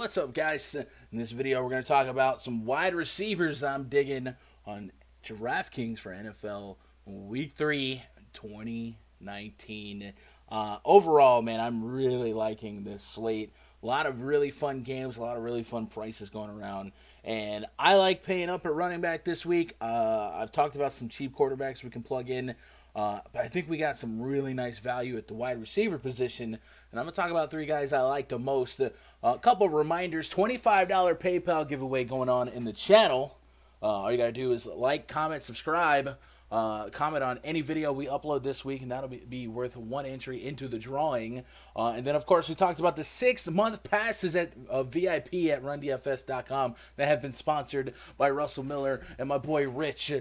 What's up, guys? In this video, we're going to talk about some wide receivers I'm digging on DraftKings for NFL Week 3, 2019. Overall, man, I'm really liking this slate. A lot of really fun games, a lot of really fun prices going around. And I like paying up at running back this week. I've talked about some cheap quarterbacks we can plug in. But I think we got some really nice value at the wide receiver position. And I'm going to talk about three guys I like the most. A couple of reminders. $25 PayPal giveaway going on in the channel. All you got to do is like, comment, subscribe. Comment on any video we upload this week, and that'll be worth one entry into the drawing. And then, of course, we talked about the 6-month passes at VIP at RunDFS.com that have been sponsored by Russell Miller and my boy Rich.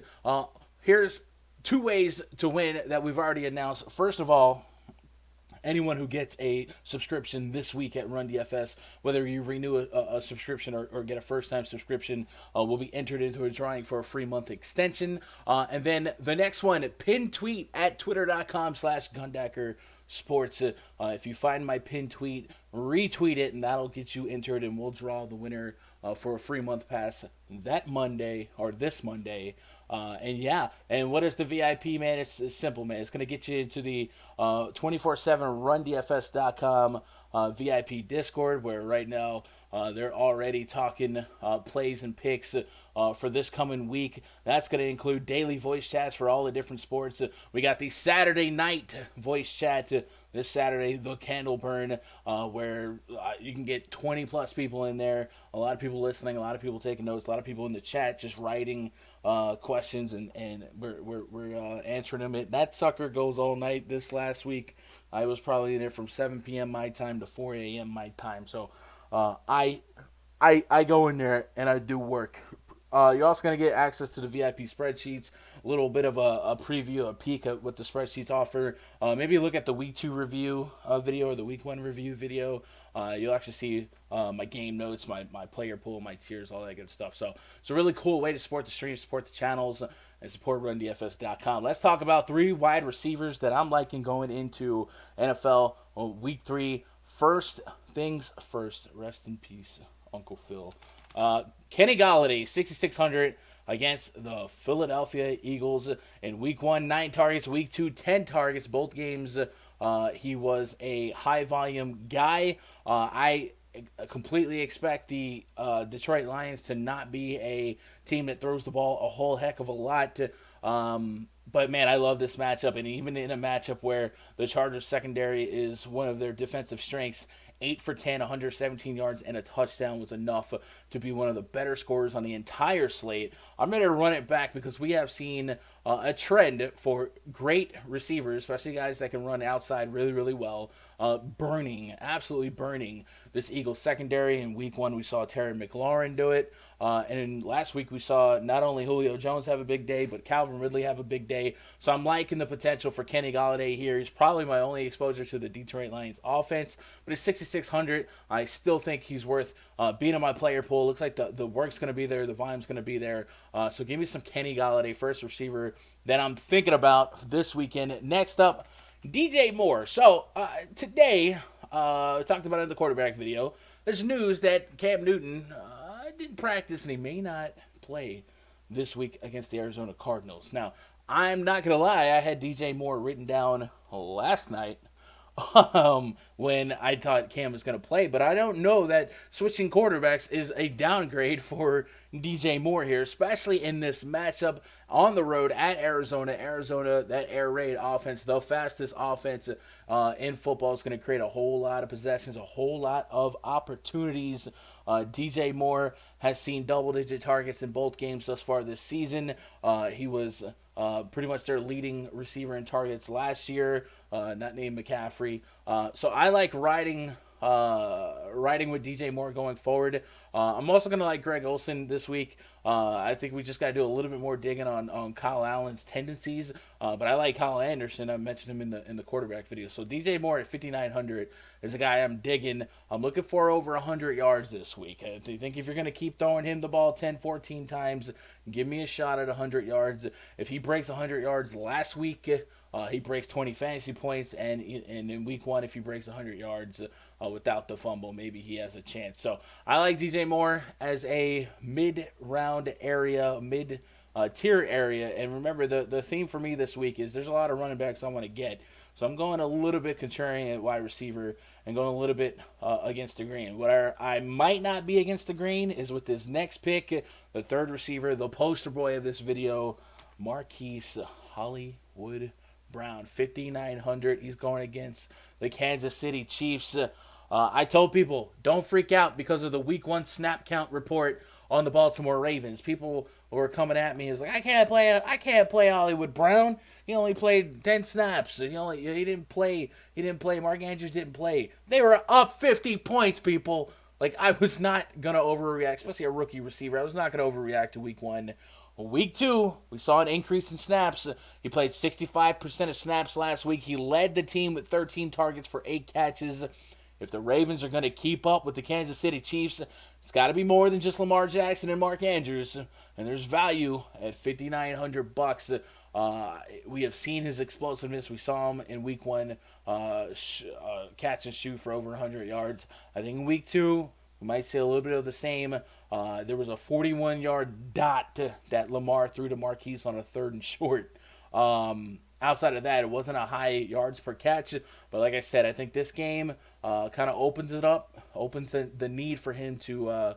Here's two ways to win that we've already announced. First of all, anyone who gets a subscription this week at RunDFS, whether you renew a subscription or get a first-time subscription, will be entered into a drawing for a free month extension. And then the next one, pinned tweet at twitter.com/GundackerSports. If you find my pinned tweet, retweet it, and that'll get you entered, and we'll draw the winner for a free month pass that Monday, or this Monday. And what is the VIP, man? It's simple, man. It's going to get you into the 24/7 RunDFS.com VIP Discord, where right now they're already talking plays and picks for this coming week. That's going to include daily voice chats for all the different sports. We got the Saturday night voice chat this Saturday, the candle burn, where you can get 20 plus people in there. A lot of people listening, a lot of people taking notes, a lot of people in the chat just writing questions, and we're answering them. That sucker goes all night. This last week, I was probably in there from 7 p.m. my time to 4 a.m. my time. So I go in there and I do work. You're also going to get access to the VIP spreadsheets, a little bit of a preview, a peek at what the spreadsheets offer. Maybe look at the Week 2 review video or the Week 1 review video. You'll actually see my game notes, my player pool, my tiers, all that good stuff. So it's a really cool way to support the stream, support the channels, and support RunDFS.com. Let's talk about three wide receivers that I'm liking going into NFL Week 3. First things first. Rest in peace, Uncle Phil. Kenny Golladay, 6,600 against the Philadelphia Eagles in Week 1, 9 targets. Week 2, 10 targets. Both games, he was a high-volume guy. I completely expect the Detroit Lions to not be a team that throws the ball a whole heck of a lot. But, man, I love this matchup. And even in a matchup where the Chargers secondary is one of their defensive strengths, 8 for 10, 117 yards, and a touchdown was enough to be one of the better scorers on the entire slate. I'm going to run it back because we have seen a trend for great receivers, especially guys that can run outside really, really well, absolutely burning this Eagles secondary. In Week 1, we saw Terry McLaurin do it. And last week, we saw not only Julio Jones have a big day, but Calvin Ridley have a big day. So I'm liking the potential for Kenny Golladay here. He's probably my only exposure to the Detroit Lions offense, but it's 6,600. I still think he's worth being in my player pool. Looks like the work's going to be there, the volume's going to be there. So give me some Kenny Golladay, first receiver that I'm thinking about this weekend. Next up, DJ Moore. So today, I talked about it in the quarterback video. There's news that Cam Newton didn't practice and he may not play this week against the Arizona Cardinals. Now, I'm not going to lie, I had DJ Moore written down last night when I thought Cam was going to play, but I don't know that switching quarterbacks is a downgrade for DJ Moore here, especially in this matchup on the road at Arizona. Arizona, that air raid offense, the fastest offense in football, is going to create a whole lot of possessions, a whole lot of opportunities. DJ Moore has seen double-digit targets in both games thus far this season. He was pretty much their leading receiver in targets last year, not named McCaffrey. So I like riding with DJ Moore going forward. I'm also going to like Greg Olsen this week. I think we just got to do a little bit more digging on Kyle Allen's tendencies. But I like Kyle Anderson. I mentioned him in the quarterback video. So DJ Moore at 5,900 is a guy I'm digging. I'm looking for over 100 yards this week. I think if you're going to keep throwing him the ball 10, 14 times, give me a shot at 100 yards. If he breaks 100 yards last week, he breaks 20 fantasy points, and in week 1, if he breaks 100 yards, without the fumble, maybe he has a chance. So I like DJ Moore as a mid-round area, mid-tier area. And remember, the theme for me this week is there's a lot of running backs I want to get. So I'm going a little bit contrarian at wide receiver and going a little bit against the grain. What I might not be against the grain is with this next pick, the third receiver, the poster boy of this video, Marquise Hollywood Brown, 5,900. He's going against the Kansas City Chiefs. I told people, don't freak out because of the week 1 snap count report on the Baltimore Ravens. People were coming at me. It was like, I can't play Hollywood Brown. He only played 10 snaps. He didn't play. Mark Andrews didn't play. They were up 50 points, people. Like, I was not going to overreact, especially a rookie receiver. I was not going to overreact to week 1. Week 2, we saw an increase in snaps. He played 65% of snaps last week. He led the team with 13 targets for 8 catches. If the Ravens are going to keep up with the Kansas City Chiefs, it's got to be more than just Lamar Jackson and Mark Andrews. And there's value at $5,900. We have seen his explosiveness. We saw him in week 1 catch and shoot for over 100 yards. I think in week 2, we might see a little bit of the same. There was a 41-yard dot that Lamar threw to Marquise on a 3rd and short. Outside of that, it wasn't a high yards per catch. But like I said, I think this game kind of opens it up, opens the need for him to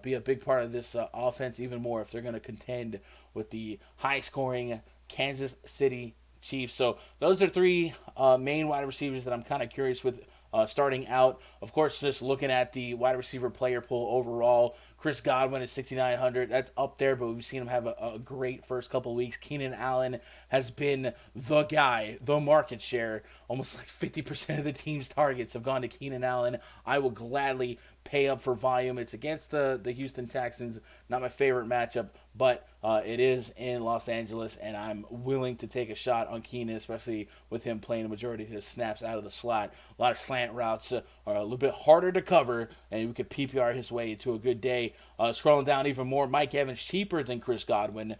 be a big part of this offense even more if they're going to contend with the high-scoring Kansas City Chiefs. So those are 3 main wide receivers that I'm kind of curious with starting out. Of course, just looking at the wide receiver player pool overall, Chris Godwin is 6,900. That's up there, but we've seen him have a great first couple of weeks. Keenan Allen has been the guy, the market share. Almost like 50% of the team's targets have gone to Keenan Allen. I will gladly pay up for volume. It's against the Houston Texans. Not my favorite matchup, but it is in Los Angeles, and I'm willing to take a shot on Keenan, especially with him playing the majority of his snaps out of the slot. A lot of slant routes are a little bit harder to cover, and we could PPR his way into a good day. Scrolling down even more, Mike Evans, cheaper than Chris Godwin.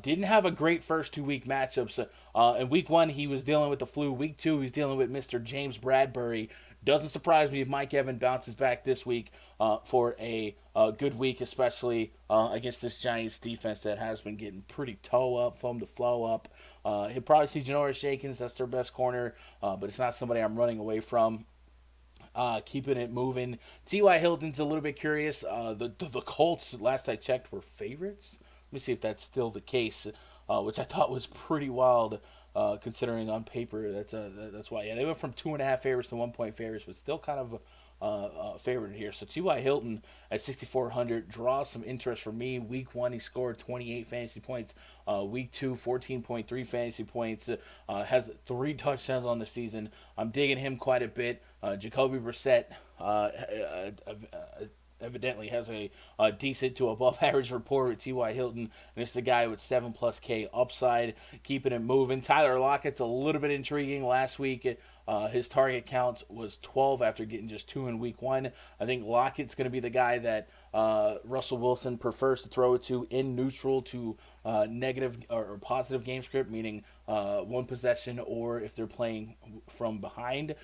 Didn't have a great first 2-week matchups. In week 1, he was dealing with the flu. Week 2, he's dealing with Mr. James Bradbury. Doesn't surprise me if Mike Evans bounces back this week for a good week, especially against this Giants defense that has been getting pretty toe up, foam to flow up. He'll probably see Janoris Jenkins. That's their best corner, but it's not somebody I'm running away from. Keeping it moving. T.Y. Hilton's a little bit curious. The Colts, last I checked, were favorites. Let me see if that's still the case, which I thought was pretty wild. Considering on paper, that's why. Yeah, they went from 2.5 favorites to 1 point favorites, but still kind of favored here. So T.Y. Hilton at 6,400 draws some interest for me. Week 1, he scored 28 fantasy points. Week 2, 14.3 fantasy points. Has 3 touchdowns on the season. I'm digging him quite a bit. Jacoby Brissett evidently has a decent to above average rapport with T.Y. Hilton, and it's the guy with 7+ K upside, keeping it moving. Tyler Lockett's a little bit intriguing. Last week, his target count was 12 after getting just 2 in week 1. I think Lockett's going to be the guy that Russell Wilson prefers to throw it to in neutral to negative or positive game script, meaning 1 possession, or if they're playing from behind.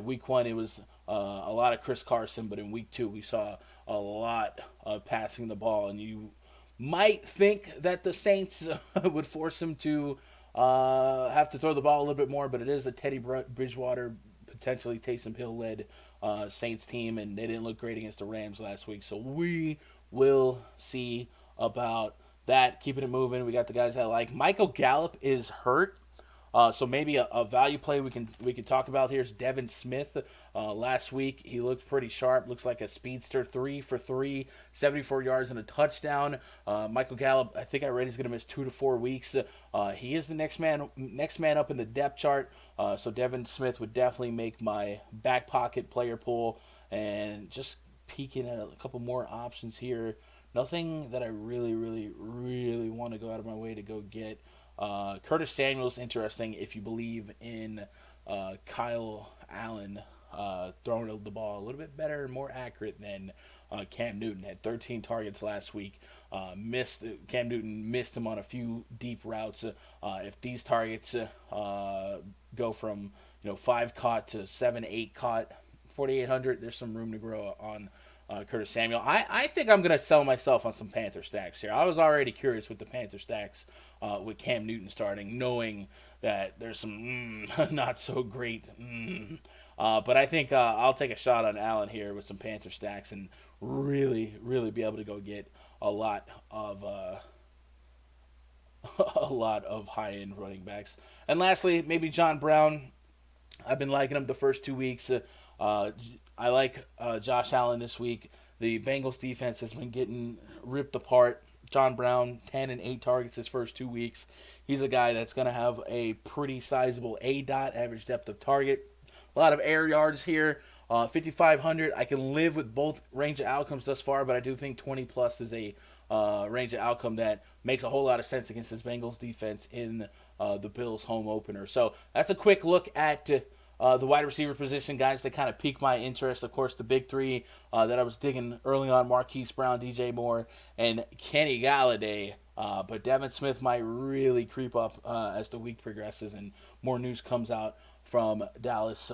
Week 1, it was a lot of Chris Carson, but in week 2, we saw a lot of passing the ball, and you might think that the Saints would force him to have to throw the ball a little bit more, but it is a Teddy Bridgewater, potentially Taysom Hill-led Saints team, and they didn't look great against the Rams last week, so we will see about that. Keeping it moving, we got the guys I like. Michael Gallup is hurt. So maybe a value play we can talk about here is Devin Smith. Last week, he looked pretty sharp. Looks like a speedster, 3 for 3, 74 yards and a touchdown. Michael Gallup, I think I read he's going to miss 2 to 4 weeks. He is the next man up in the depth chart. So Devin Smith would definitely make my back pocket player pool. And just peeking at a couple more options here. Nothing that I really, really, really want to go out of my way to go get. Curtis Samuel's interesting if you believe in Kyle Allen throwing the ball a little bit better and more accurate than Cam Newton. Had 13 targets last week. Cam Newton missed him on a few deep routes. If these targets go from 5 caught to 7, 8 caught, 4,800. There's some room to grow on Curtis Samuel. I think I'm going to sell myself on some Panther stacks here. I was already curious with the Panther stacks with Cam Newton starting, knowing that there's some not so great. But I think I'll take a shot on Allen here with some Panther stacks and really, really be able to go get a lot of a lot of high-end running backs. And lastly, maybe John Brown. I've been liking him the first 2 weeks. I like Josh Allen this week. The Bengals defense has been getting ripped apart. John Brown, 10 and 8 targets his first 2 weeks. He's a guy that's going to have a pretty sizable A-dot, average depth of target. A lot of air yards here. 5,500. I can live with both range of outcomes thus far, but I do think 20 plus is a range of outcome that makes a whole lot of sense against this Bengals defense in the Bills home opener. So that's a quick look at the wide receiver position, guys, that kind of piqued my interest. Of course, the big three that I was digging early on: Marquise Brown, DJ Moore, and Kenny Galladay. But Devin Smith might really creep up as the week progresses and more news comes out from Dallas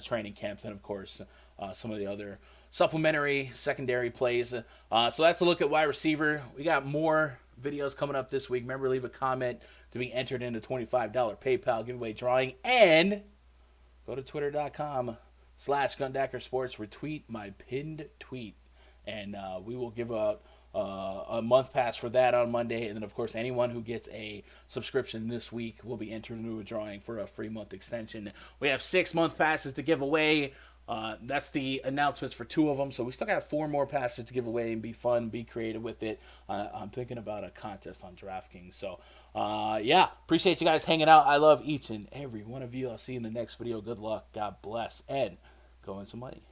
training camp. And, of course, some of the other supplementary secondary plays. So that's a look at wide receiver. We got more videos coming up this week. Remember, leave a comment to be entered in the $25 PayPal giveaway drawing. And go to twitter.com/GundackerSports. Retweet my pinned tweet. And we will give out a month pass for that on Monday. And then, of course, anyone who gets a subscription this week will be entered into a drawing for a free month extension. We have 6 month passes to give away. That's the announcements for 2 of them. So we still got 4 more passes to give away and be fun, be creative with it. I'm thinking about a contest on DraftKings. So, yeah, appreciate you guys hanging out. I love each and every one of you. I'll see you in the next video. Good luck. God bless. And go win some money.